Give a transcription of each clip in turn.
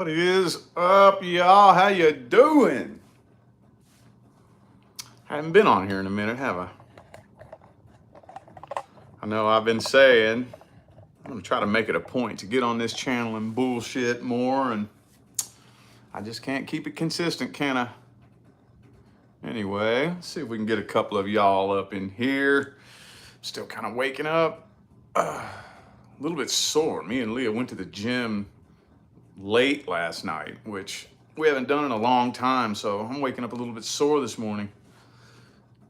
What is up, y'all? How you doing? Haven't been on here in a minute, have I? I know I've been saying I'm gonna try to make it a point to get on this channel and bullshit more, and I just can't keep it consistent, can I? Anyway, let's see if we can get a couple of y'all up in here. Still kind of waking up. A little bit sore. Me and Leah went to the gym late last night, which we haven't done in a long time, so I'm waking up a little bit sore this morning.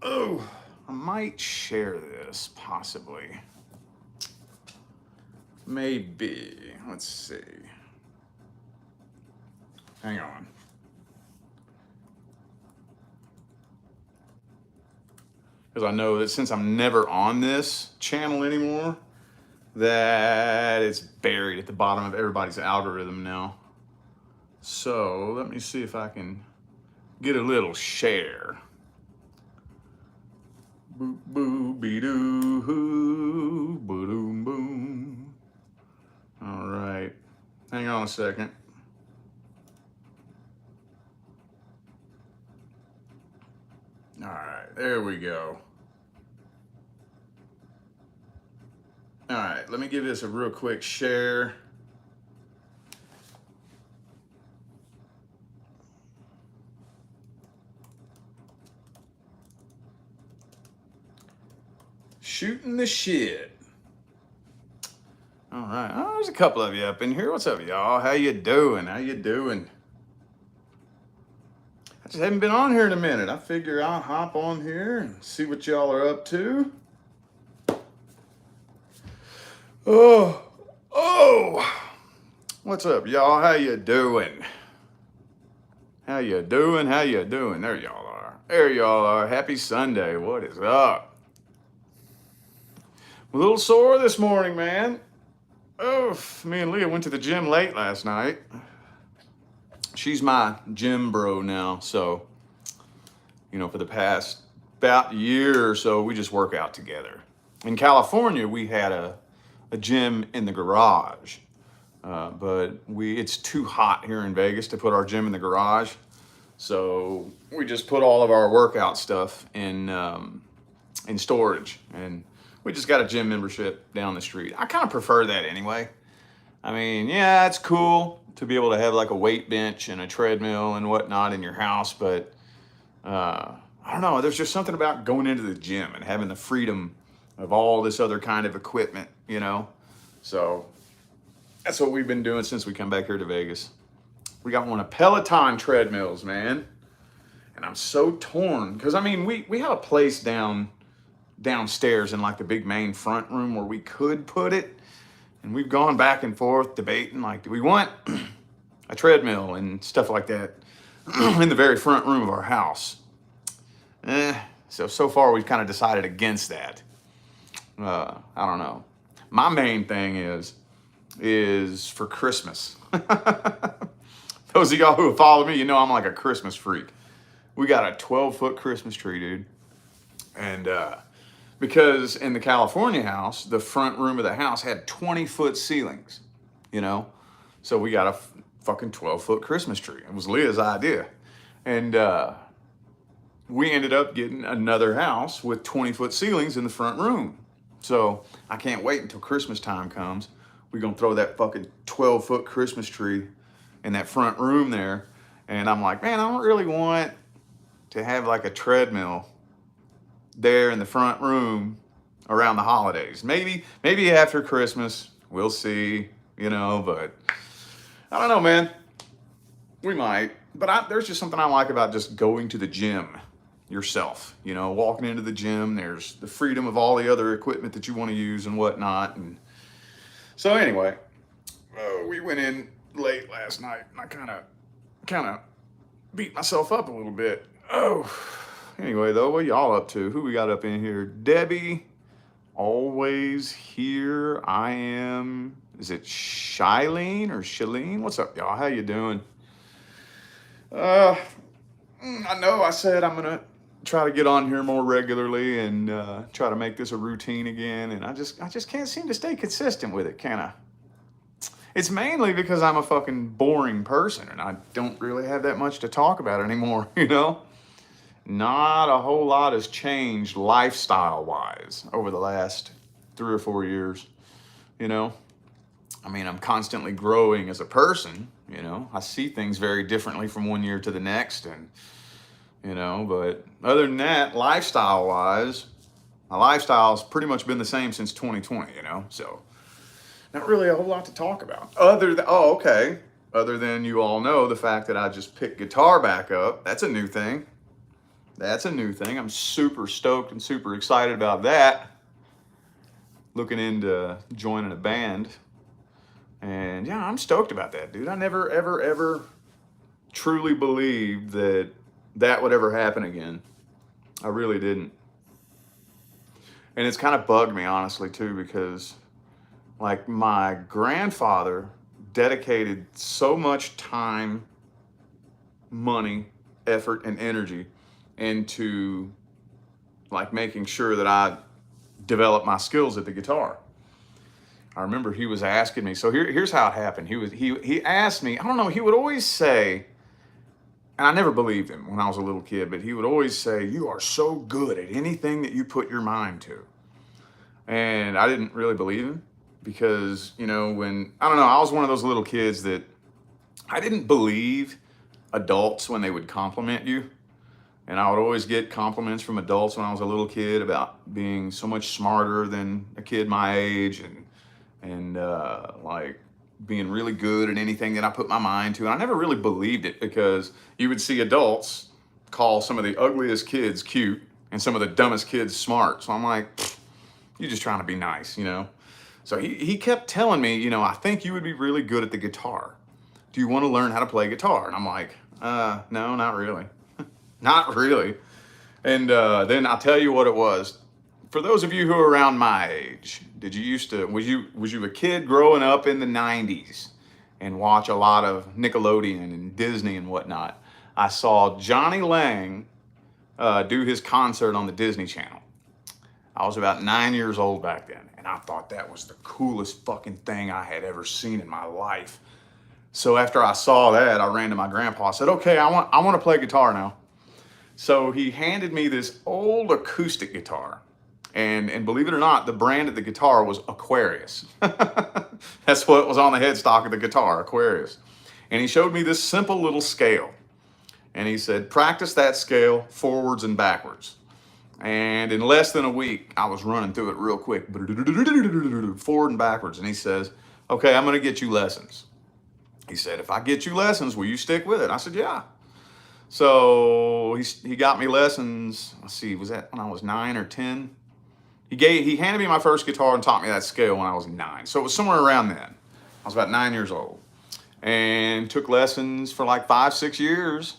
Oh, I might share this, possibly. Maybe. Let's see. Hang on. Because I know that since I'm never on this channel anymore, that it's buried at the bottom of everybody's algorithm now. So let me see if I can get a little share. Boo boo be doo hoo, boom boom. All right, hang on a second. All right, there we go. All right, let me give this a real quick share. Shooting the shit. All right, oh, there's a couple of you up in here. What's up, y'all? How you doing? How you doing? I just haven't been on here in a minute. I figure I'll hop on here and see what y'all are up to. Oh, what's up, y'all? How you doing? How you doing? How you doing? There y'all are. There y'all are. Happy Sunday. What is up? I'm a little sore this morning, man. Oh, me and Leah went to the gym late last night. She's my gym bro now, so, for the past about year or so, we just work out together. In California, we had a gym in the garage, but it's too hot here in Vegas to put our gym in the garage, so we just put all of our workout stuff in storage, and we just got a gym membership down the street. I kind of prefer that anyway. I mean, yeah, it's cool to be able to have like a weight bench and a treadmill and whatnot in your house, but I don't know, there's just something about going into the gym and having the freedom of all this other kind of equipment, So that's what we've been doing since we come back here to Vegas. We got one of Peloton treadmills, man. And I'm so torn because we have a place downstairs in like the big main front room where we could put it. And we've gone back and forth debating, like, do we want a treadmill and stuff like that in the very front room of our house? So far we've kind of decided against that. I don't know. My main thing is for Christmas. Those of y'all who have followed me, I'm like a Christmas freak. We got a 12-foot Christmas tree, dude. And because in the California house, the front room of the house had 20-foot ceilings, So we got a fucking 12-foot Christmas tree. It was Leah's idea. And we ended up getting another house with 20-foot ceilings in the front room. So I can't wait until Christmas time comes. We're going to throw that fucking 12-foot Christmas tree in that front room there. And I'm like, man, I don't really want to have like a treadmill there in the front room around the holidays. Maybe after Christmas, we'll see, but I don't know, man. We might. But there's just something I like about just going to the gym yourself, walking into the gym. There's the freedom of all the other equipment that you want to use and whatnot. And so anyway, we went in late last night and I kind of beat myself up a little bit. Anyway, though, what y'all up to? Who we got up in here? Debbie, always here. I am, is it Shylene or Shalene? What's up, y'all? How you doing? I know I said I'm going to try to get on here more regularly and try to make this a routine again. And I just can't seem to stay consistent with it, can I? It's mainly because I'm a fucking boring person and I don't really have that much to talk about anymore, you know? Not a whole lot has changed lifestyle wise over the last 3 or 4 years, you know? I mean, I'm constantly growing as a person, you know? I see things very differently from one year to the next, and, you know, but other than that, lifestyle wise, my lifestyle's pretty much been the same since 2020, you know? So, not really a whole lot to talk about. Other than you all know the fact that I just picked guitar back up. That's a new thing. That's a new thing. I'm super stoked and super excited about that. Looking into joining a band. And yeah, I'm stoked about that, dude. I never, ever, ever truly believed that that would ever happen again. I really didn't. And it's kind of bugged me, honestly, too, because like my grandfather dedicated so much time, money, effort, and energy into like making sure that I developed my skills at the guitar. I remember he was asking me. So here's how it happened. He asked me. I don't know. He would always say, and I never believed him when I was a little kid, but he would always say, "You are so good at anything that you put your mind to." And I didn't really believe him because, you know, when I don't know, I was one of those little kids that I didn't believe adults when they would compliment you. And I would always get compliments from adults when I was a little kid about being so much smarter than a kid my age, and like being really good at anything that I put my mind to. And I never really believed it because you would see adults call some of the ugliest kids cute and some of the dumbest kids smart. So I'm like, you're just trying to be nice, you know? So he kept telling me, you know, I think you would be really good at the guitar. Do you want to learn how to play guitar? And I'm like, no, not really. Not really. And then I'll tell you what it was. For those of you who are around my age, was you a kid growing up in the 90s and watch a lot of Nickelodeon and Disney and whatnot? I saw Johnny Lang do his concert on the Disney Channel. I was about 9 years old back then, and I thought that was the coolest fucking thing I had ever seen in my life. So after I saw that, I ran to my grandpa. I said, "Okay, I want to play guitar now." So he handed me this old acoustic guitar. And believe it or not, the brand of the guitar was Aquarius. That's what was on the headstock of the guitar, Aquarius. And he showed me this simple little scale. And he said, practice that scale forwards and backwards. And in less than a week, I was running through it real quick, forward and backwards. And he says, "Okay, I'm going to get you lessons." He said, "If I get you lessons, will you stick with it?" I said, "Yeah." So he got me lessons. Let's see, was that when I was 9 or 10? He handed me my first guitar and taught me that scale when I was 9. So it was somewhere around then. I was about 9 years old, and took lessons for like 5, 6 years,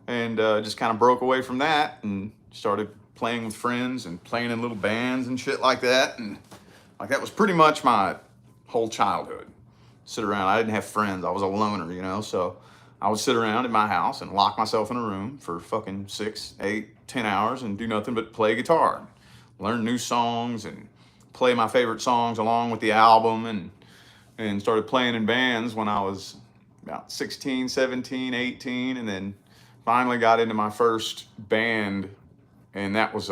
and just kind of broke away from that and started playing with friends and playing in little bands and shit like that. And like that was pretty much my whole childhood. Sit around. I didn't have friends. I was a loner, you know. So I would sit around in my house and lock myself in a room for fucking 6, 8, 10 hours and do nothing but play guitar, learn new songs and play my favorite songs along with the album, and started playing in bands when I was about 16, 17, 18, and then finally got into my first band, and that was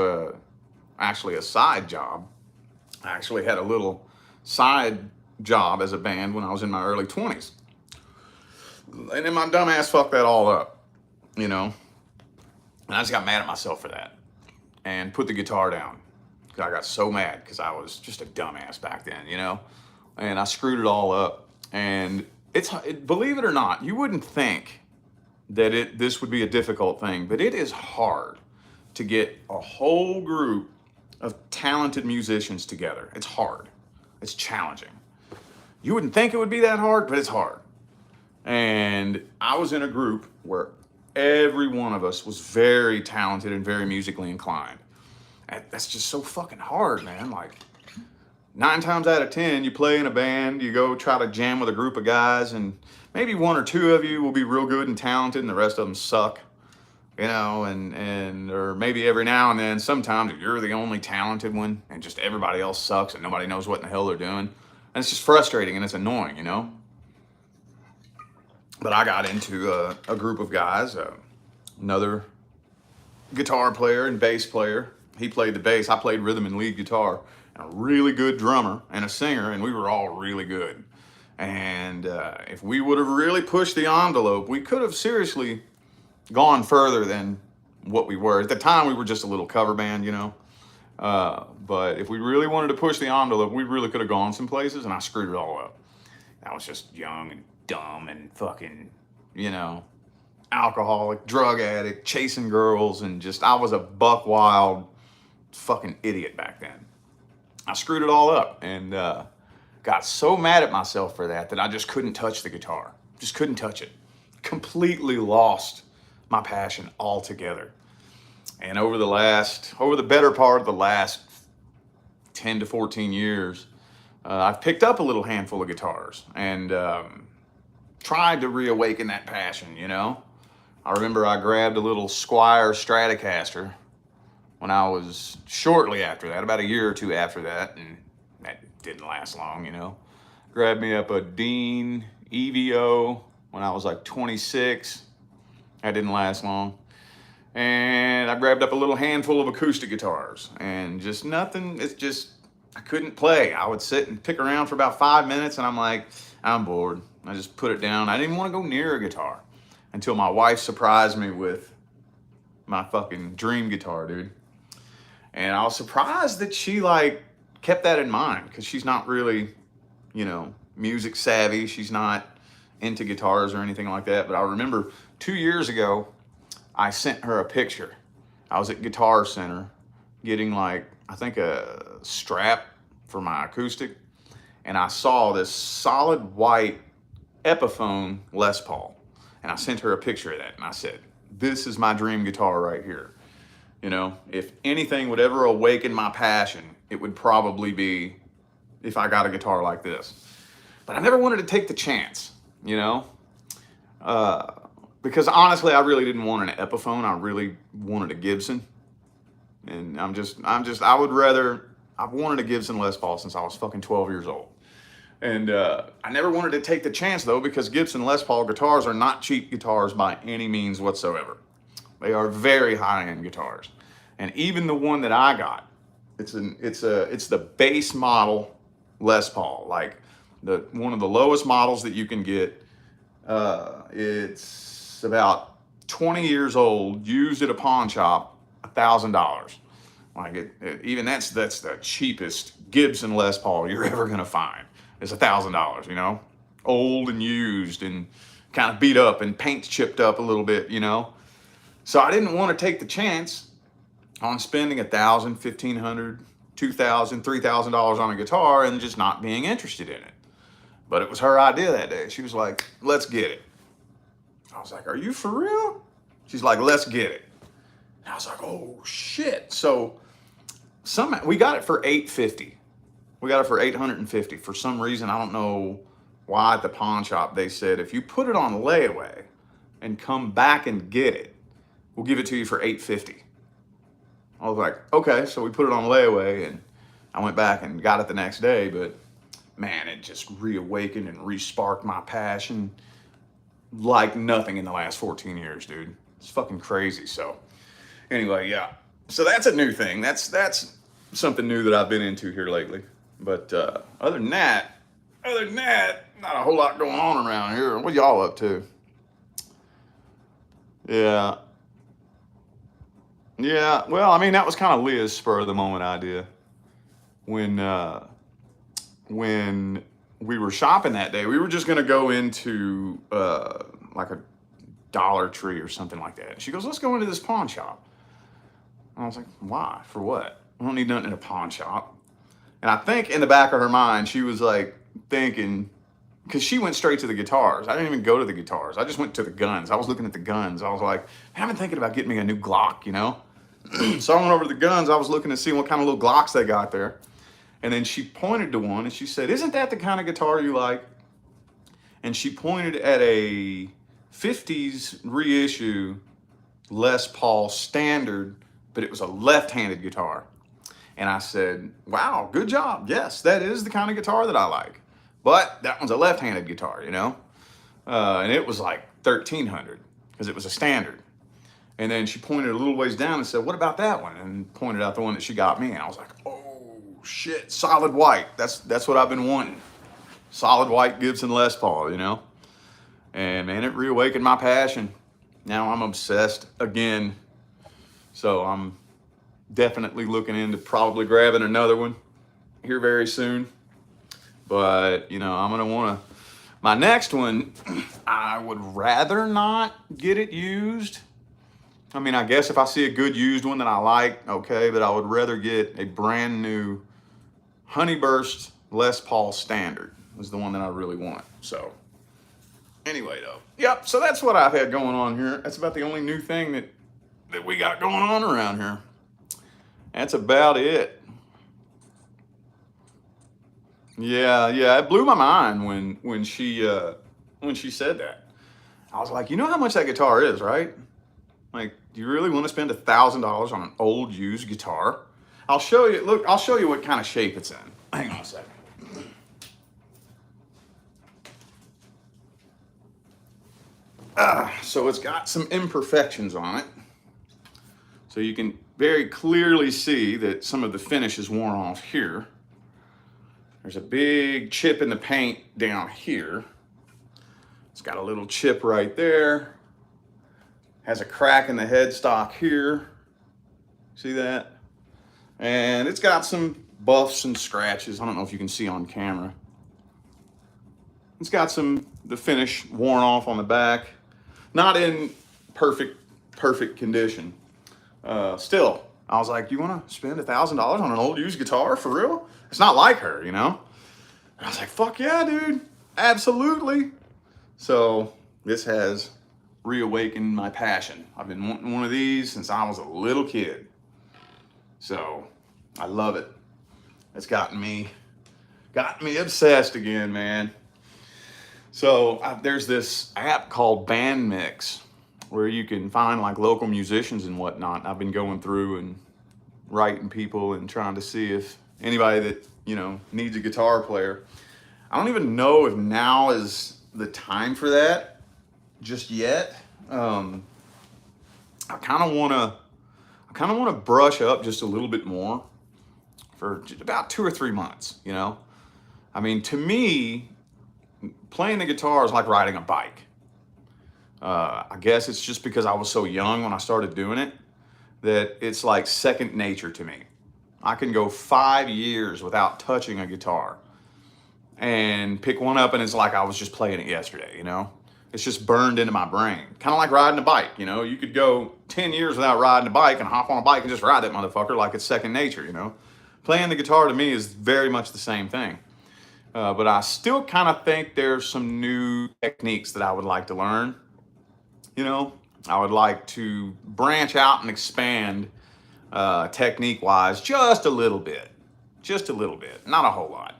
actually a side job. I actually had a little side job as a band when I was in my early 20s. And then my dumb ass fucked that all up, you know? And I just got mad at myself for that and put the guitar down. I got so mad because I was just a dumbass back then, you know? And I screwed it all up. And believe it or not, you wouldn't think that this would be a difficult thing, but it is hard to get a whole group of talented musicians together. It's hard. It's challenging. You wouldn't think it would be that hard, but it's hard. And I was in a group where every one of us was very talented and very musically inclined. And that's just so fucking hard, man. Like 9 times out of 10, you play in a band, you go try to jam with a group of guys, and maybe 1 or 2 of you will be real good and talented, and the rest of them suck, you know, or maybe every now and then, sometimes you're the only talented one, and just everybody else sucks, and nobody knows what in the hell they're doing. And it's just frustrating, and it's annoying, you know? But I got into a group of guys, another guitar player and bass player. He played the bass. I played rhythm and lead guitar. And a really good drummer and a singer, and we were all really good. And if we would have really pushed the envelope, we could have seriously gone further than what we were. At the time, we were just a little cover band, you know. But if we really wanted to push the envelope, we really could have gone some places, and I screwed it all up. I was just young and dumb and fucking, you know, alcoholic, drug addict, chasing girls, and just, I was a buck wild fucking idiot back then. I screwed it all up and got so mad at myself for that I just couldn't touch the guitar. Just couldn't touch it. Completely lost my passion altogether. And over the better part of the last 10 to 14 years, I've picked up a little handful of guitars and tried to reawaken that passion, you know. I remember I grabbed a little Squier Stratocaster when I was shortly after that, about a year or two after that, and that didn't last long, you know. Grabbed me up a Dean EVO when I was like 26. That didn't last long. And I grabbed up a little handful of acoustic guitars and just nothing. It's just, I couldn't play. I would sit and pick around for about 5 minutes and I'm like, I'm bored. I just put it down. I didn't even want to go near a guitar until my wife surprised me with my fucking dream guitar, dude. And I was surprised that she like kept that in mind because she's not really, you know, music savvy. She's not into guitars or anything like that. But I remember 2 years ago, I sent her a picture. I was at Guitar Center getting like, I think a strap for my acoustic. And I saw this solid white Epiphone Les Paul. And I sent her a picture of that. And I said, this is my dream guitar right here. You know, if anything would ever awaken my passion, it would probably be if I got a guitar like this. But I never wanted to take the chance, you know, because honestly, I really didn't want an Epiphone. I really wanted a Gibson. And I've wanted a Gibson Les Paul since I was fucking 12 years old. And I never wanted to take the chance though, because Gibson Les Paul guitars are not cheap guitars by any means whatsoever. They are very high-end guitars. And even the one that I got, it's the base model Les Paul, like one of the lowest models that you can get. It's about 20 years old, used at a pawn shop, $1,000. Like even that's the cheapest Gibson Les Paul you're ever gonna find. It's $1,000, you know, old and used and kind of beat up and paint chipped up a little bit, you know. So I didn't want to take the chance on spending $1,000, $1,500, $2,000, $3,000 on a guitar and just not being interested in it. But it was her idea that day. She was like, let's get it. I was like, are you for real? She's like, let's get it. And I was like, oh shit. So we got it for $850. We got it for $850. For some reason, I don't know why at the pawn shop they said, if you put it on layaway and come back and get it, we'll give it to you for $850. I was like, okay. So we put it on layaway and I went back and got it the next day. But man, it just reawakened and re-sparked my passion like nothing in the last 14 years, dude. It's fucking crazy. So anyway, yeah. So that's a new thing. That's something new that I've been into here lately. But other than that, not a whole lot going on around here. What y'all up to? Yeah. Yeah, well, I mean, that was kind of Leah's spur of the moment idea. When we were shopping that day, we were just going to go into like a Dollar Tree or something like that. She goes, let's go into this pawn shop. And I was like, why? For what? I don't need nothing in a pawn shop. And I think in the back of her mind, she was like thinking, because she went straight to the guitars. I didn't even go to the guitars. I just went to the guns. I was looking at the guns. I was like, I've been thinking about getting me a new Glock, you know? So I went over to the guns. I was looking to see what kind of little Glocks they got there. And then she pointed to one and she said, isn't that the kind of guitar you like? And she pointed at a 50s reissue Les Paul standard, but it was a left-handed guitar. And I said, wow, good job. Yes, that is the kind of guitar that I like. But that one's a left-handed guitar, you know? and it was like 1,300 because it was a standard. And then she pointed a little ways down and said, "What about that one?" And pointed out the one that she got me. And I was like, "Oh shit, solid white. That's what I've been wanting. Solid white Gibson Les Paul, you know." And man, it reawakened my passion. Now I'm obsessed again. So I'm definitely looking into probably grabbing another one here very soon. But you know, I'm gonna wanna, my next one, I would rather not get it used. I mean, I guess if I see a good used one that I like, okay, but I would rather get a brand new Honeyburst Les Paul Standard is the one that I really want. So anyway though, yep, so that's what I've had going on here. That's about the only new thing that we got going on around here. That's about it. Yeah, it blew my mind when she said that. I was like, you know how much that guitar is, right? Like, do you really want to spend $1,000 on an old used guitar? I'll show you. Look, I'll show you what kind of shape it's in. Hang on a second. So it's got some imperfections on it. So you can very clearly see that some of the finish is worn off here. There's a big chip in the paint down here. It's got a little chip right there. Has a crack in the headstock here. See that? And it's got some buffs and scratches. I don't know if you can see on camera. It's got the finish worn off on the back. Not in perfect condition. Still, I was like, you want to spend $1,000 on an old used guitar for real? It's not like her, you know? And I was like, fuck yeah, dude. Absolutely. So this has reawakened my passion. I've been wanting one of these since I was a little kid. So I love it. It's gotten me obsessed again, man. So there's this app called Band Mix where you can find like local musicians and whatnot. I've been going through and writing people and trying to see if anybody that, you know, needs a guitar player. I don't even know if now is the time for that just yet. I kind of want to brush up just a little bit more for about 2 or 3 months, you know? I mean, to me, playing the guitar is like riding a bike. I guess it's just because I was so young when I started doing it that it's like second nature to me. I can go 5 years without touching a guitar and pick one up and it's like I was just playing it yesterday, you know? It's just burned into my brain. Kind of like riding a bike, you know? You could go 10 years without riding a bike and hop on a bike and just ride that motherfucker like it's second nature, you know? Playing the guitar to me is very much the same thing. But I still kind of think there's some new techniques that I would like to learn. You know, I would like to branch out and expand technique-wise just a little bit, not a whole lot,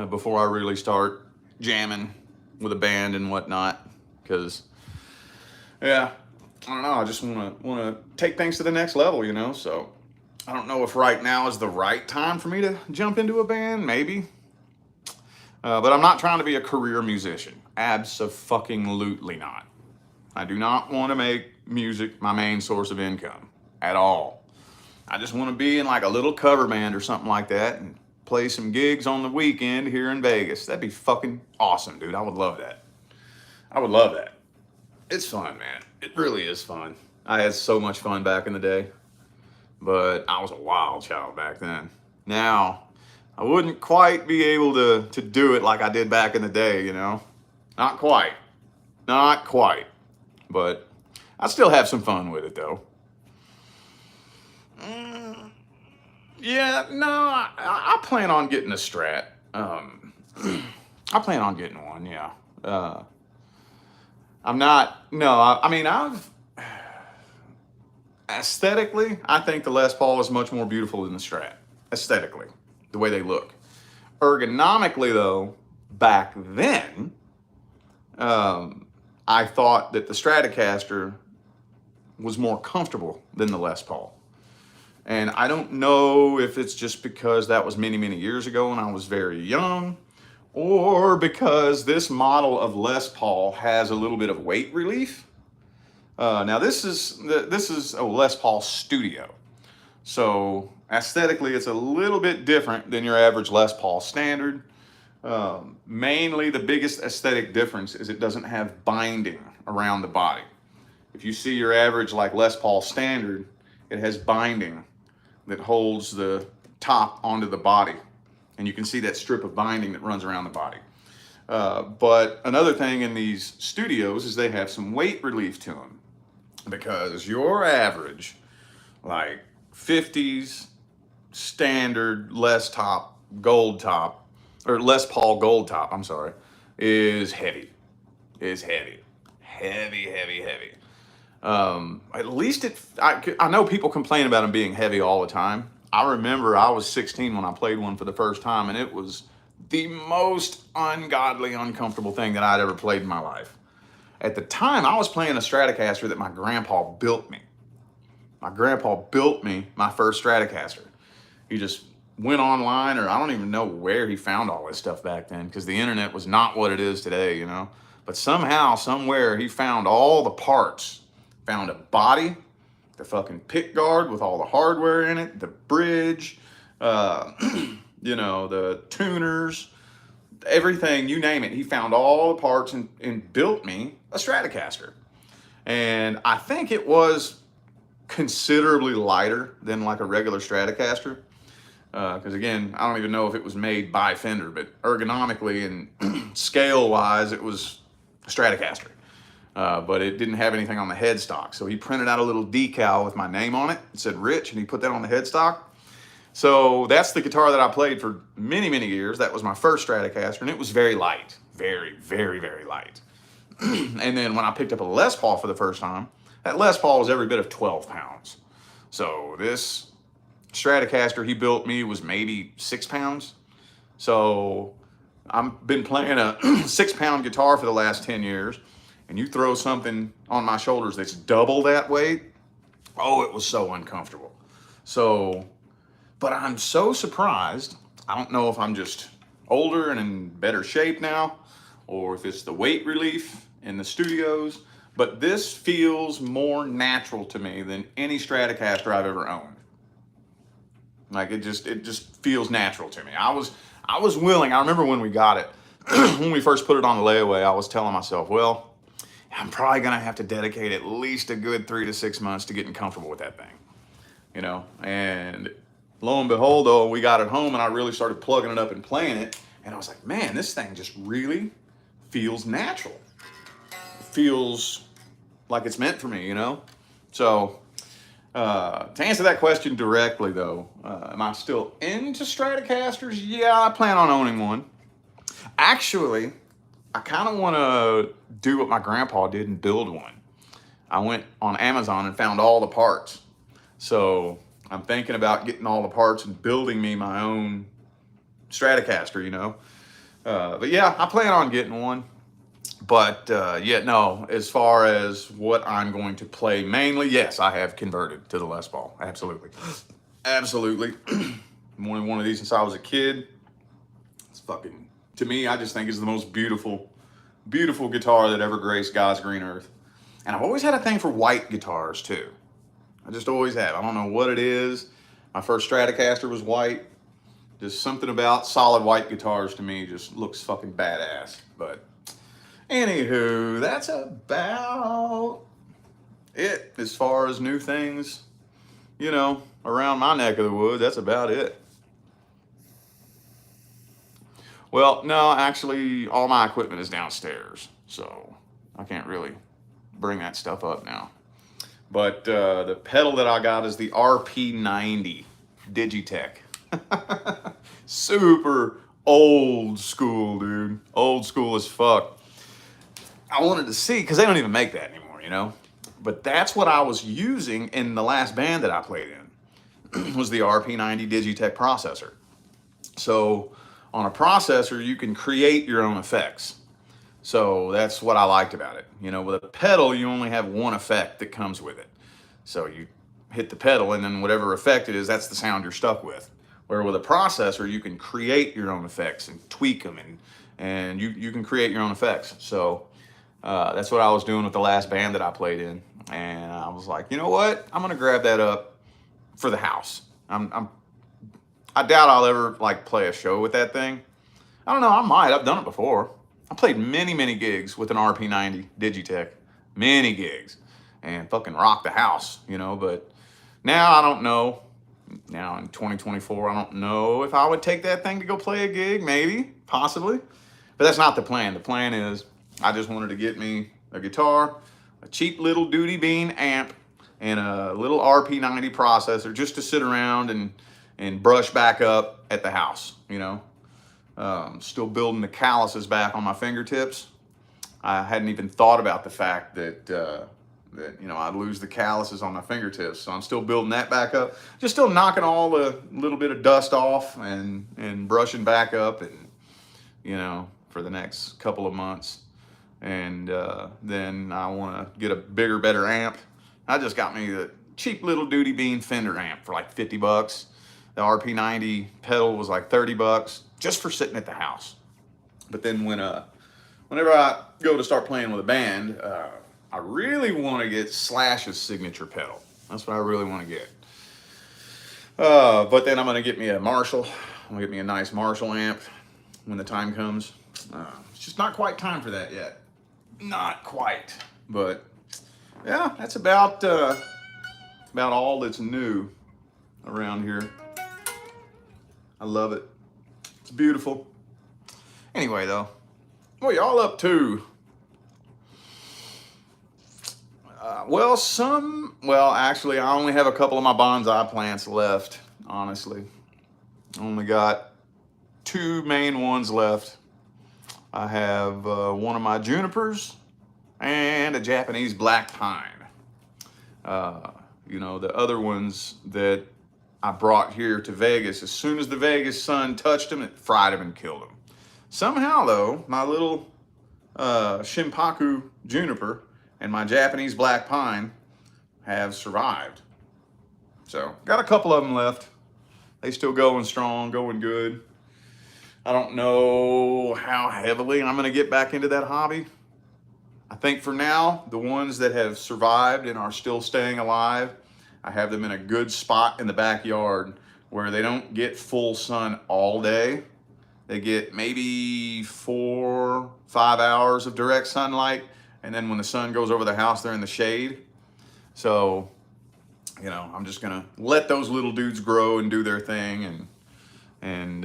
before I really start jamming with a band and whatnot. Because, yeah, I don't know. I just want to take things to the next level, you know. So I don't know if right now is the right time for me to jump into a band. Maybe. But I'm not trying to be a career musician. Abso-fucking-lutely not. I do not want to make music my main source of income at all. I just want to be in like a little cover band or something like that and play some gigs on the weekend here in Vegas. That'd be fucking awesome, dude. I would love that. I would love that. It's fun, man. It really is fun. I had so much fun back in the day, but I was a wild child back then. Now, I wouldn't quite be able to do it like I did back in the day, you know? Not quite. But I still have some fun with it, though. Yeah, no, I plan on getting a Strat. I plan on getting one, yeah. I'm not, no, I mean, aesthetically, I think the Les Paul is much more beautiful than the Strat. Aesthetically, the way they look. Ergonomically, though, back then, I thought that the Stratocaster was more comfortable than the Les Paul. And I don't know if it's just because that was many, many years ago when I was very young, or because this model of Les Paul has a little bit of weight relief. Now this is a Les Paul Studio, so aesthetically it's a little bit different than your average Les Paul Standard. Mainly the biggest aesthetic difference is it doesn't have binding around the body. If you see your average like Les Paul Standard, it has binding that holds the top onto the body, and you can see that strip of binding that runs around the body. But another thing in these studios is they have some weight relief to them, because your average like 50s standard Les Paul Gold Top, I'm sorry, is heavy. Heavy. At least I know people complain about them being heavy all the time. I remember I was 16 when I played one for the first time, and it was the most ungodly, uncomfortable thing that I'd ever played in my life. At the time, I was playing a Stratocaster that my grandpa built me. My grandpa built me my first Stratocaster. He just went online, or I don't even know where he found all this stuff back then, because the internet was not what it is today, you know. But somehow, somewhere, he found all the parts. Found a body, the fucking pick guard with all the hardware in it, the bridge, you know, the tuners, everything, you name it. He found all the parts and built me a Stratocaster. And I think it was considerably lighter than like a regular Stratocaster. Because again, I don't even know if it was made by Fender, but ergonomically and scale-wise, it was a Stratocaster. But it didn't have anything on the headstock. So he printed out a little decal with my name on it. It said Rich, and he put that on the headstock. So that's the guitar that I played for many, many years. That was my first Stratocaster, and it was very light. Very, very, very light. And then when I picked up a Les Paul for the first time, that Les Paul was every bit of 12 pounds. So this Stratocaster he built me was maybe 6 pounds. So I've been playing a 6-pound guitar for the last 10 years, and you throw something on my shoulders that's double that weight, oh, it was so uncomfortable. So, but I'm so surprised. I don't know if I'm just older and in better shape now, or if it's the weight relief in the studios, but this feels more natural to me than any Stratocaster I've ever owned. Like it just feels natural to me. I was willing. I remember when we got it, when we first put it on the layaway, I was telling myself, well, I'm probably gonna have to dedicate at least a good 3 to 6 months to getting comfortable with that thing, you know. And lo and behold, though, we got it home, and I really started plugging it up and playing it, and I was like, man, this thing just really feels natural. It feels like it's meant for me, you know. So to answer that question directly, though, am I still into Stratocasters? Yeah, I plan on owning one. Actually, I kind of want to do what my grandpa did and build one. I went on Amazon and found all the parts. So I'm thinking about getting all the parts and building me my own Stratocaster, you know. But yeah, I plan on getting one. But yeah, no, as far as what I'm going to play mainly, yes, I have converted to the Les Paul. Absolutely. Absolutely. Wanted one of these since I was a kid. It's fucking, to me, I just think it's the most beautiful, beautiful guitar that ever graced God's green earth. And I've always had a thing for white guitars too. I just always have. I don't know what it is. My first Stratocaster was white. Just something about solid white guitars to me just looks fucking badass. But anywho, that's about it as far as new things, you know, around my neck of the woods. That's about it. Well, no, actually, all my equipment is downstairs, so I can't really bring that stuff up now. But the pedal that I got is the RP90 Digitech. Super old school, dude. Old school as fuck. I wanted to see, because they don't even make that anymore, you know? But that's what I was using in the last band that I played in, was the RP90 Digitech processor. So on a processor, you can create your own effects. So that's what I liked about it. You know, with a pedal, you only have one effect that comes with it. So you hit the pedal, and then whatever effect it is, that's the sound you're stuck with. Where with a processor, you can create your own effects and tweak them and you can create your own effects. So that's what I was doing with the last band that I played in, and I was like, you know what, I'm gonna grab that up for the house. I doubt I'll ever like play a show with that thing. I don't know, I might. I've done it before. I played many gigs with an RP90 Digitech, many gigs, and fucking rocked the house, you know. But now I don't know. Now in 2024, I don't know if I would take that thing to go play a gig. Maybe, possibly, but that's not the plan. The plan is I just wanted to get me a guitar, a cheap little Duty Bean amp, and a little RP90 processor just to sit around and brush back up at the house, you know. Still building the calluses back on my fingertips. I hadn't even thought about the fact that you know, I'd lose the calluses on my fingertips. So I'm still building that back up. Just still knocking all the little bit of dust off and brushing back up, and you know, for the next couple of months. And then I want to get a bigger, better amp. I just got me the cheap little Duty Bean Fender amp for like 50 bucks. The RP90 pedal was like 30 bucks just for sitting at the house. But then whenever I go to start playing with a band, I really want to get Slash's signature pedal. That's what I really want to get. But then I'm going to get me a Marshall. I'm going to get me a nice Marshall amp when the time comes. It's just not quite time for that yet. Not quite. But yeah, that's about all that's new around here. I love it. It's beautiful. Anyway, though, what y'all up to? Well, actually, I only have a couple of my bonsai plants left, honestly. I only got 2 main ones left. I have one of my junipers and a Japanese black pine. You know, the other ones that I brought here to Vegas, as soon as the Vegas sun touched them, it fried them and killed them. Somehow, though, my little Shimpaku juniper and my Japanese black pine have survived. So, got a couple of them left. They still going strong, going good. I don't know how heavily I'm going to get back into that hobby. I think for now, the ones that have survived and are still staying alive, I have them in a good spot in the backyard where they don't get full sun all day. They get maybe 4-5 hours of direct sunlight, and then when the sun goes over the house, they're in the shade. So, you know, I'm just gonna let those little dudes grow and do their thing, and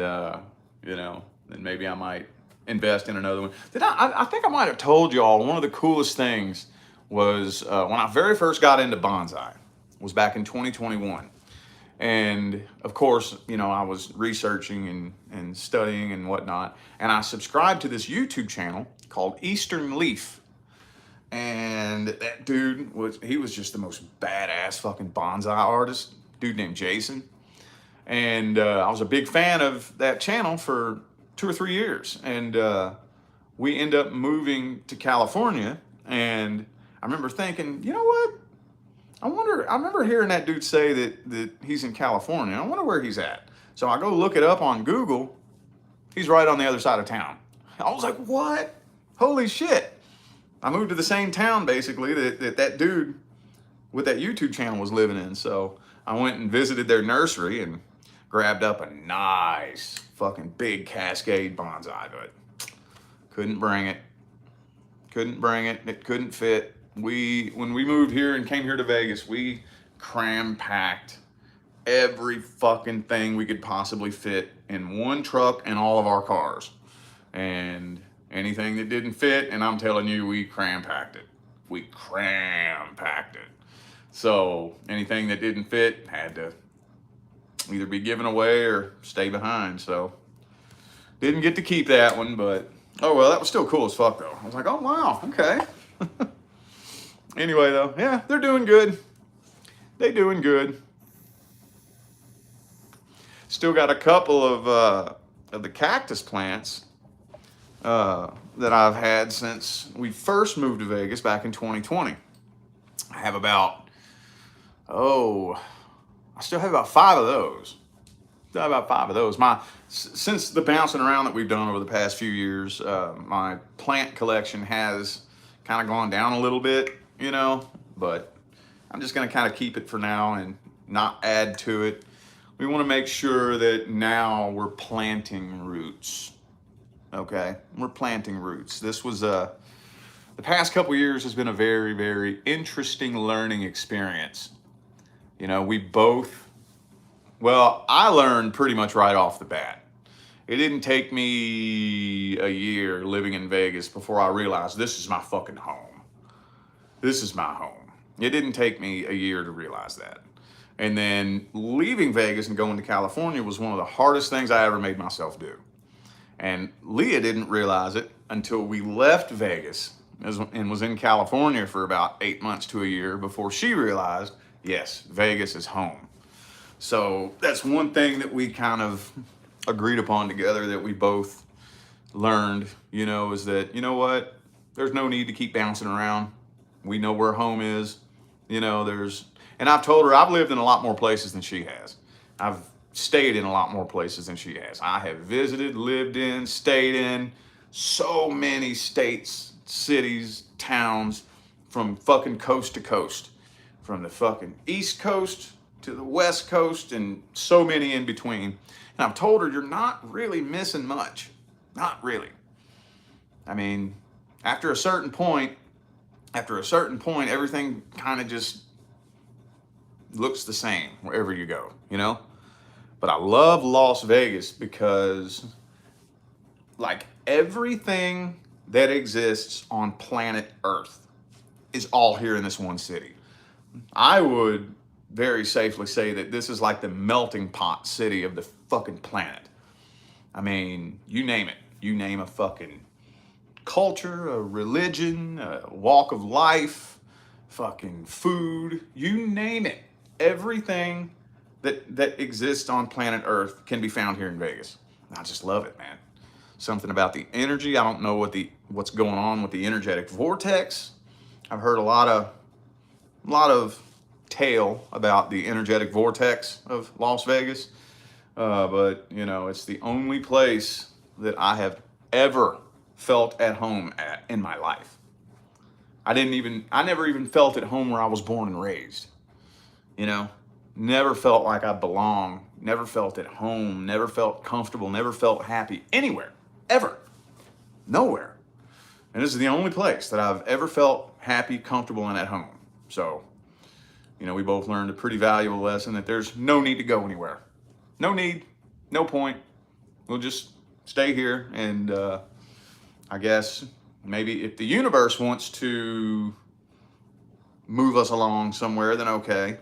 you know, then maybe I might invest in another one. I think I might have told y'all one of the coolest things was when I very first got into bonsai. Was back in 2021. And of course, you know, I was researching and studying and whatnot. And I subscribed to this YouTube channel called Eastern Leaf. And that dude he was just the most badass fucking bonsai artist, dude named Jason. And I was a big fan of that channel for 2 or 3 years. And we ended up moving to California. And I remember thinking, you know what? I remember hearing that dude say that he's in California. I wonder where he's at. So I go look it up on Google. He's right on the other side of town. I was like, what? Holy shit. I moved to the same town, basically, that dude with that YouTube channel was living in. So I went and visited their nursery and grabbed up a nice fucking big Cascade bonsai, but couldn't bring it. It couldn't fit. When we moved here and came here to Vegas, we cram-packed every fucking thing we could possibly fit in one truck and all of our cars. And anything that didn't fit, and I'm telling you, we cram-packed it. We cram-packed it. So anything that didn't fit had to either be given away or stay behind. So didn't get to keep that one, but oh well, that was still cool as fuck though. I was like, oh wow, okay. Anyway, though, yeah, they're doing good. They doing good. Still got a couple of the cactus plants that I've had since we first moved to Vegas back in 2020. I have I still have about 5 of those. about 5 of those. Since the bouncing around that we've done over the past few years, my plant collection has kind of gone down a little bit, but I'm just going to kind of keep it for now and not add to it. We want to make sure that now we're planting roots. Okay, we're planting roots. This was the past couple years has been a very, very interesting learning experience. We both, well, I learned pretty much right off the bat. It didn't take me a year living in Vegas before I realized this is my fucking home. This is my home. It didn't take me a year to realize that. And then leaving Vegas and going to California was one of the hardest things I ever made myself do. And Leah didn't realize it until we left Vegas and was in California for about 8 months to a year before she realized, yes, Vegas is home. So that's one thing that we kind of agreed upon together that we both learned, is that, what? There's no need to keep bouncing around. We know where home is. And I've told her I've lived in a lot more places than she has. I've stayed in a lot more places than she has. I have visited, lived in, stayed in so many states, cities, towns, from fucking coast to coast, from the fucking East Coast to the West Coast and so many in between. And I've told her, you're not really missing much. Not really. I mean, after a certain point, everything kind of just looks the same wherever you go, But I love Las Vegas because, like, everything that exists on planet Earth is all here in this one city. I would very safely say that this is like the melting pot city of the fucking planet. I mean, you name it. You name a fucking culture, a religion, a walk of life, fucking food, you name it. Everything that exists on planet Earth can be found here in Vegas. I just love it, man. Something about the energy. I don't know what's going on with the energetic vortex. I've heard a lot of tale about the energetic vortex of Las Vegas, but it's the only place that I have ever felt at home at in my life. I never even felt at home where I was born and raised. Never felt like I belonged, never felt at home, never felt comfortable, never felt happy anywhere, ever, nowhere. And this is the only place that I've ever felt happy, comfortable, and at home. So, we both learned a pretty valuable lesson that there's no need to go anywhere. No need, no point. We'll just stay here. And I guess maybe if the universe wants to move us along somewhere, then okay.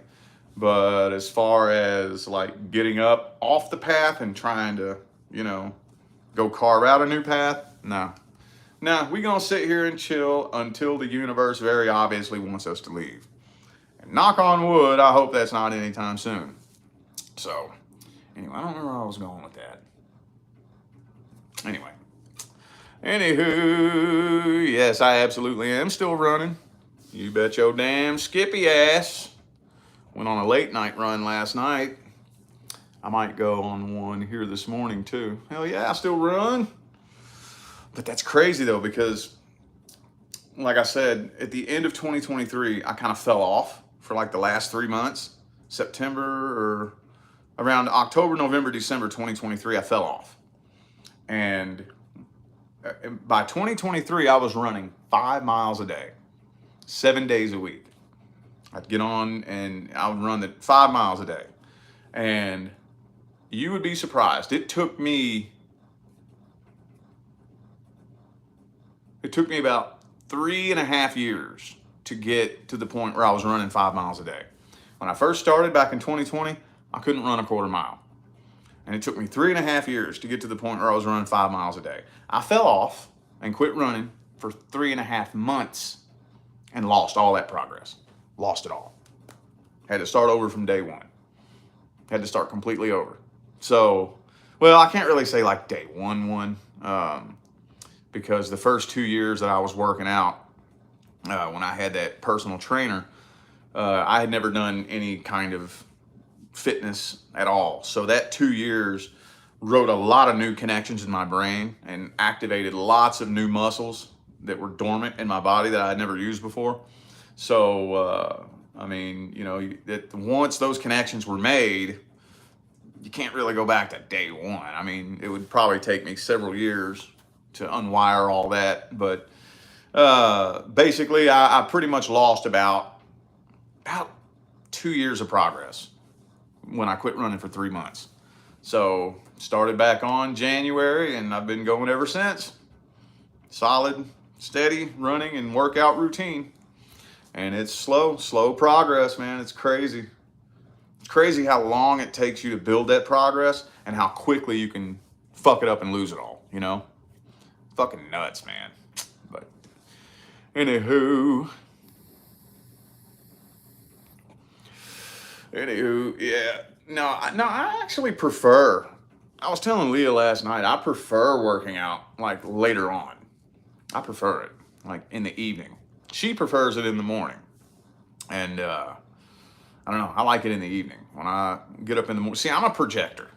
But as far as like getting up off the path and trying to, go carve out a new path, no. Now, we're going to sit here and chill until the universe very obviously wants us to leave. And knock on wood, I hope that's not anytime soon. So, anyway, I don't know where I was going with that. Anywho, yes, I absolutely am still running. You bet your damn skippy ass. Went on a late night run last night. I might go on one here this morning too. Hell yeah, I still run. But that's crazy though, because like I said, at the end of 2023, I kind of fell off for like the last 3 months. September or around October, November, December 2023, I fell off. And by 2023, I was running 5 miles a day, 7 days a week. I'd get on and I would run 5 miles a day. And you would be surprised. It took me about 3.5 years to get to the point where I was running 5 miles a day. When I first started back in 2020, I couldn't run a quarter mile. And it took me 3.5 years to get to the point where I was running 5 miles a day. I fell off and quit running for 3.5 months and lost all that progress. Lost it all. Had to start over from day one. Had to start completely over. So, well, I can't really say like day one, because the first 2 years that I was working out, when I had that personal trainer, I had never done any kind of fitness at all. So that 2 years wrote a lot of new connections in my brain and activated lots of new muscles that were dormant in my body that I had never used before. So, I mean, you know, once those connections were made, you can't really go back to day one. I mean, it would probably take me several years to unwire all that. But basically, I pretty much lost about 2 years of progress when I quit running for 3 months. So started back on January, and I've been going ever since. Solid, steady running and workout routine. And it's slow progress, man. It's crazy. It's crazy how long it takes you to build that progress and how quickly you can fuck it up and lose it all, you know? Fucking nuts, man. But anywho, yeah. No, I actually prefer, I was telling Leah last night, I prefer working out like later on. I prefer it like in the evening. She prefers it in the morning. And I don't know, I like it in the evening. When I get up in the morning, see, I'm a projector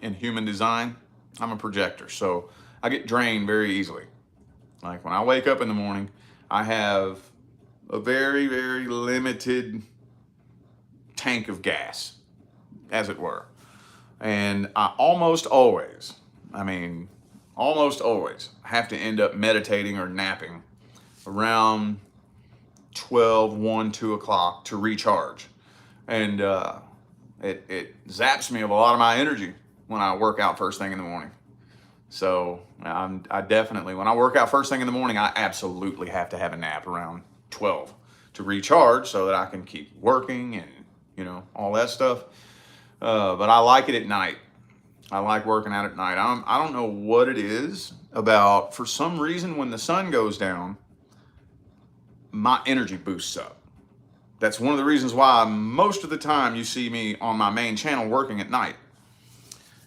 in human design. I'm a projector, so I get drained very easily. Like when I wake up in the morning, I have a very, very limited tank of gas, as it were. And I almost always have to end up meditating or napping around 12, 1, 2 o'clock to recharge. And it zaps me of a lot of my energy when I work out first thing in the morning. So I definitely, when I work out first thing in the morning, I absolutely have to have a nap around 12 to recharge so that I can keep working and, you know, all that stuff. But I like it at night. I like working out at night. I don't know what it is about, for some reason, when the sun goes down, my energy boosts up. That's one of the reasons why most of the time you see me on my main channel working at night.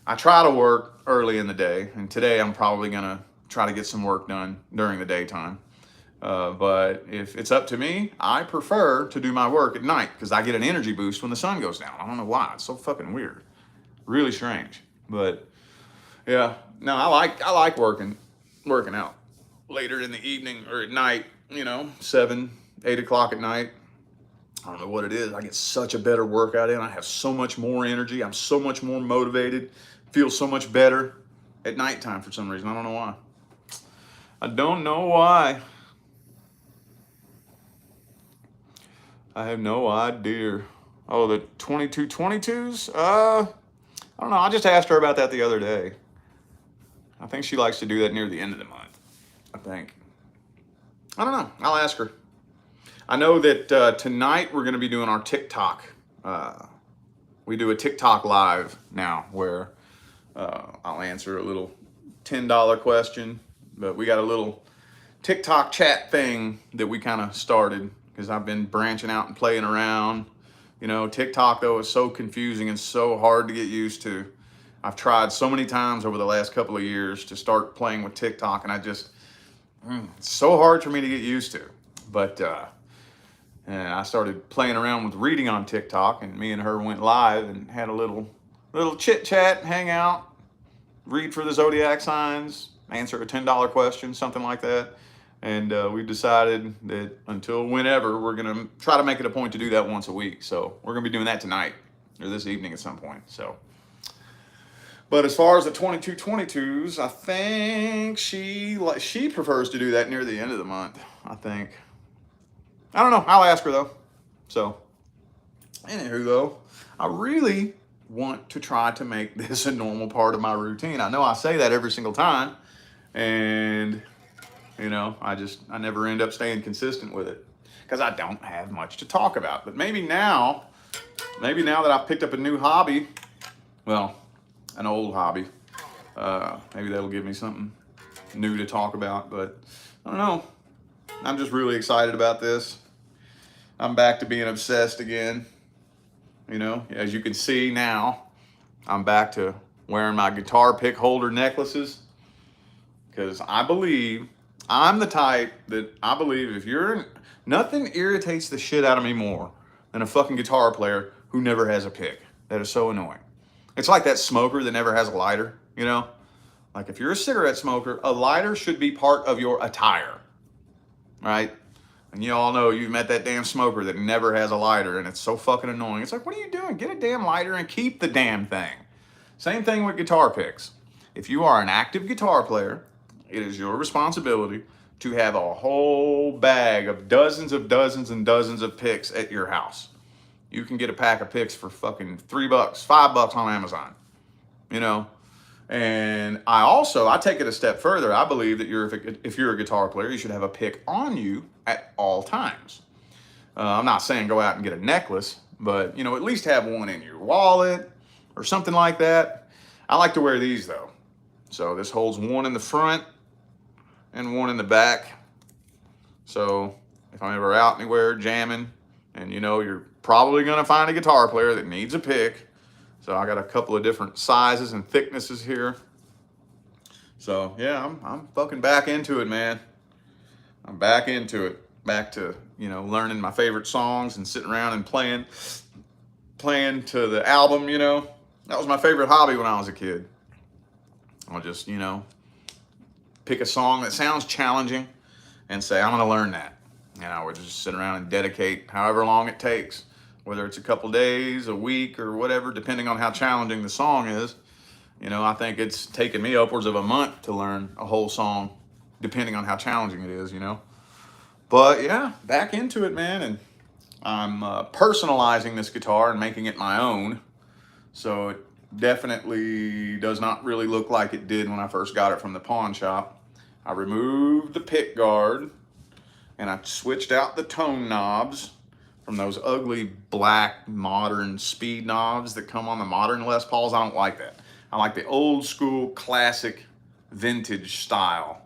I try to work early in the day, and today I'm probably gonna try to get some work done during the daytime. But if it's up to me, I prefer to do my work at night because I get an energy boost when the sun goes down. I don't know why. It's so fucking weird. Really strange. But yeah, no, I like working out later in the evening or at night, you know, 7, 8 o'clock at night. I don't know what it is. I get such a better workout in. I have so much more energy. I'm so much more motivated. Feel so much better at nighttime for some reason. I don't know why. I don't know why. I have no idea. Oh, the 2222s? I don't know. I just asked her about that the other day. I think she likes to do that near the end of the month, I think. I don't know. I'll ask her. I know that tonight we're going to be doing our TikTok. We do a TikTok live now where I'll answer a little $10 question. But we got a little TikTok chat thing that we kind of started because I've been branching out and playing around. You know, TikTok, though, is so confusing and so hard to get used to. I've tried so many times over the last couple of years to start playing with TikTok, and it's so hard for me to get used to. But and I started playing around with reading on TikTok, and me and her went live and had a little chit chat, hang out, read for the zodiac signs, answer a $10 question, something like that. And we decided that until whenever, we're going to try to make it a point to do that once a week. So we're going to be doing that tonight or this evening at some point. So, but as far as the 2222s, I think she prefers to do that near the end of the month, I think. I don't know. I'll ask her, though. So, anywho, though, I really want to try to make this a normal part of my routine. I know I say that every single time, and you know, I never end up staying consistent with it because I don't have much to talk about. But maybe now that I've picked up a new hobby, well, an old hobby, maybe that'll give me something new to talk about. But I don't know. I'm just really excited about this. I'm back to being obsessed again. You know, as you can see now, I'm back to wearing my guitar pick holder necklaces because I'm the type that I believe nothing irritates the shit out of me more than a fucking guitar player who never has a pick. That is so annoying. It's like that smoker that never has a lighter, you know? Like if you're a cigarette smoker, a lighter should be part of your attire, right? And you all know you've met that damn smoker that never has a lighter, and it's so fucking annoying. It's like, what are you doing? Get a damn lighter and keep the damn thing. Same thing with guitar picks. If you are an active guitar player, it is your responsibility to have a whole bag of dozens and dozens of picks at your house. You can get a pack of picks for fucking $3, $5 on Amazon, you know? And I take it a step further. I believe that if you're a guitar player, you should have a pick on you at all times. I'm not saying go out and get a necklace, but, you know, at least have one in your wallet or something like that. I like to wear these though. So this holds one in the front and one in the back. So if I'm ever out anywhere jamming, and you know, you're probably gonna find a guitar player that needs a pick. So I got a couple of different sizes and thicknesses here. So yeah, I'm fucking back into it, man. I'm back into it. Back to, you know, learning my favorite songs and sitting around and playing to the album, you know. That was my favorite hobby when I was a kid. I'll just, you know, pick a song that sounds challenging and say, I'm gonna learn that. And I would just sit around and dedicate however long it takes, whether it's a couple days, a week, or whatever, depending on how challenging the song is. You know, I think it's taken me upwards of a month to learn a whole song, depending on how challenging it is, you know. But yeah, back into it, man. And I'm personalizing this guitar and making it my own. So it definitely does not really look like it did when I first got it from the pawn shop. I removed the pick guard and I switched out the tone knobs from those ugly black modern speed knobs that come on the modern Les Pauls. I don't like that. I like the old school classic vintage style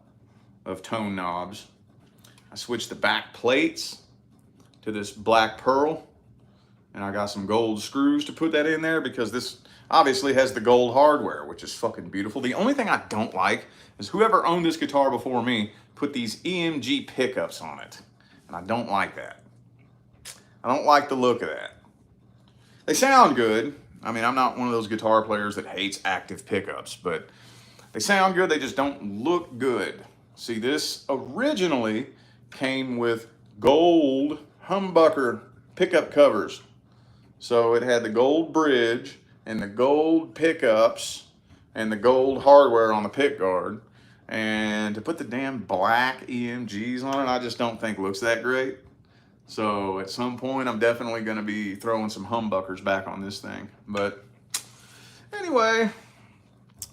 of tone knobs. I switched the back plates to this black pearl, and I got some gold screws to put that in there because this obviously has the gold hardware, which is fucking beautiful. The only thing I don't like is whoever owned this guitar before me put these EMG pickups on it, and I don't like that. I don't like the look of that. They sound good. I mean, I'm not one of those guitar players that hates active pickups, but they sound good, they just don't look good. See, this originally came with gold humbucker pickup covers. So it had the gold bridge and the gold pickups and the gold hardware on the pick guard. And to put the damn black EMGs on it, I just don't think looks that great. So at some point, I'm definitely going to be throwing some humbuckers back on this thing. But anyway,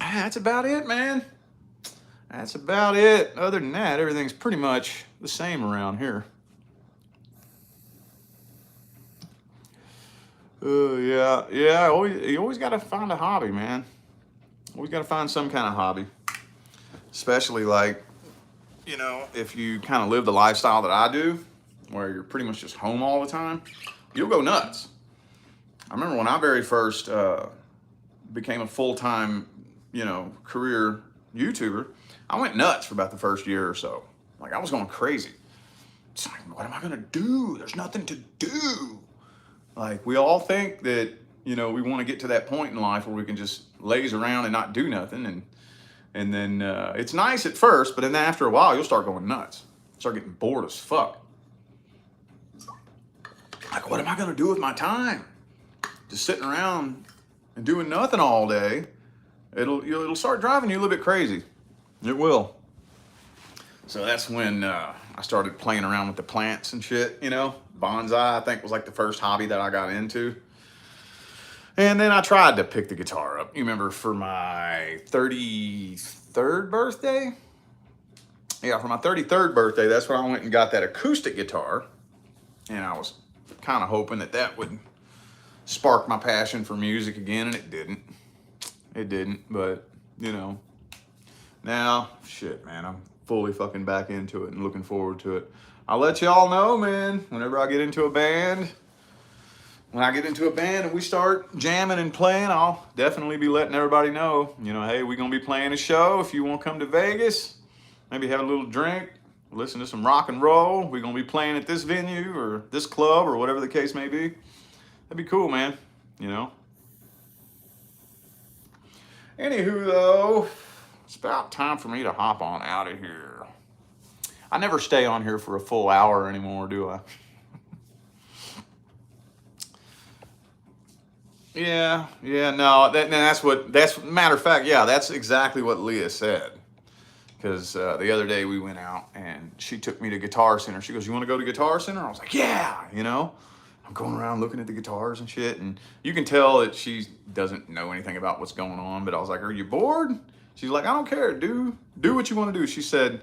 that's about it, man. That's about it. Other than that, everything's pretty much the same around here. Yeah. You always got to find a hobby, man. Always got to find some kind of hobby. Especially like, you know, if you kind of live the lifestyle that I do, where you're pretty much just home all the time, you'll go nuts. I remember when I very first became a full-time, you know, career YouTuber, I went nuts for about the first year or so. Like, I was going crazy. It's like, what am I gonna do? There's nothing to do. Like, we all think that, you know, we want to get to that point in life where we can just laze around and not do nothing. And then it's nice at first, but then after a while, you'll start going nuts. Start getting bored as fuck. Like, what am I gonna do with my time? Just sitting around and doing nothing all day. It'll start driving you a little bit crazy. It will. So that's when I started playing around with the plants and shit, you know. Bonsai, I think, was like the first hobby that I got into. And then I tried to pick the guitar up. You remember for my 33rd birthday? Yeah, for my 33rd birthday, that's when I went and got that acoustic guitar. And I was kind of hoping that that would spark my passion for music again, and it didn't. It didn't, but, you know. Now, shit, man, I'm fully fucking back into it and looking forward to it. I'll let y'all know, man, whenever I get into a band. When I get into a band and we start jamming and playing, I'll definitely be letting everybody know, you know, hey, we're going to be playing a show. If you want to come to Vegas, maybe have a little drink, listen to some rock and roll. We're going to be playing at this venue or this club or whatever the case may be. That'd be cool, man. You know. Anywho, though, it's about time for me to hop on out of here. I never stay on here for a full hour anymore, do I? Yeah, no, that's matter of fact, yeah, that's exactly what Leah said. Because the other day we went out and she took me to Guitar Center. She goes, "You want to go to Guitar Center?" I was like, "Yeah," you know. I'm going around looking at the guitars and shit, and you can tell that she doesn't know anything about what's going on. But I was like, "Are you bored?" She's like, "I don't care. Do what you want to do." She said,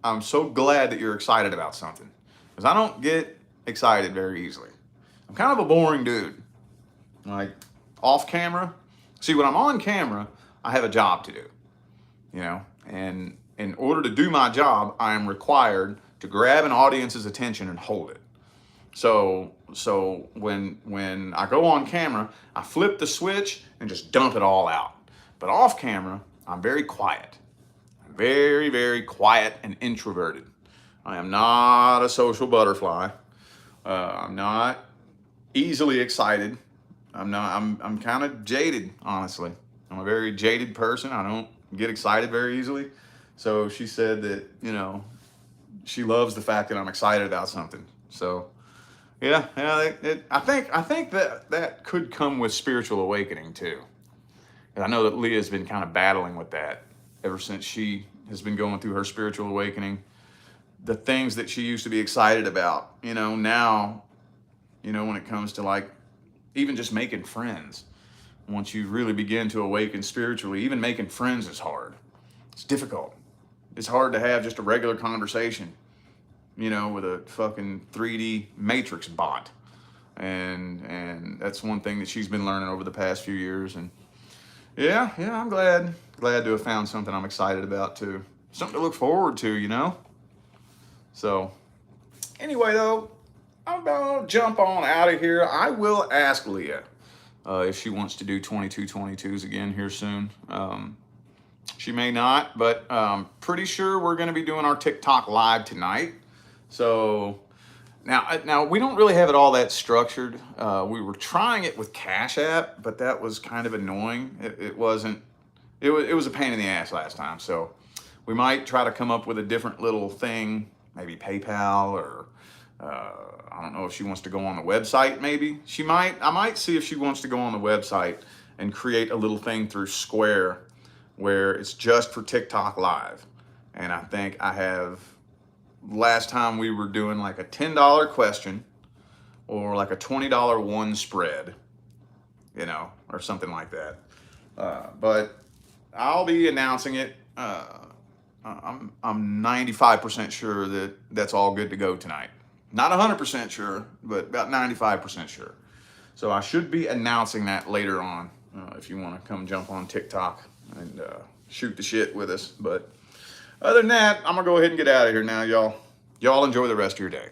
"I'm so glad that you're excited about something, because I don't get excited very easily. I'm kind of a boring dude. Like off camera. See, when I'm on camera, I have a job to do, you know, and in order to do my job, I am required to grab an audience's attention and hold it. So when I go on camera, I flip the switch and just dump it all out. But off camera, I'm very quiet. I'm very, very quiet and introverted. I am not a social butterfly. I'm not easily excited. I'm kind of jaded, honestly. I'm a very jaded person. I don't get excited very easily. So she said that, you know, she loves the fact that I'm excited about something. So yeah, I think that could come with spiritual awakening too. And I know that Leah's been kind of battling with that ever since she has been going through her spiritual awakening. The things that she used to be excited about, you know, now, you know, when it comes to like even just making friends, once you really begin to awaken spiritually, even making friends is hard. It's difficult. It's hard to have just a regular conversation, you know, with a fucking 3D Matrix bot. And that's one thing that she's been learning over the past few years. And yeah, I'm glad to have found something I'm excited about too. Something to look forward to, you know? So anyway, though, I'm gonna jump on out of here. I will ask Leah if she wants to do 2222s again here soon. She may not, but pretty sure we're going to be doing our TikTok live tonight. So now we don't really have it all that structured. We were trying it with Cash App, but that was kind of annoying. It wasn't. It was a pain in the ass last time. So we might try to come up with a different little thing, maybe PayPal or. I don't know if she wants to go on the website, maybe. I might see if she wants to go on the website and create a little thing through Square where it's just for TikTok Live. And I think last time we were doing like a $10 question or like a $20 one spread, you know, or something like that. But I'll be announcing it. I'm 95% sure that that's all good to go tonight. Not 100% sure, but about 95% sure. So I should be announcing that later on if you want to come jump on TikTok and shoot the shit with us. But other than that, I'm going to go ahead and get out of here now, y'all. Y'all enjoy the rest of your day.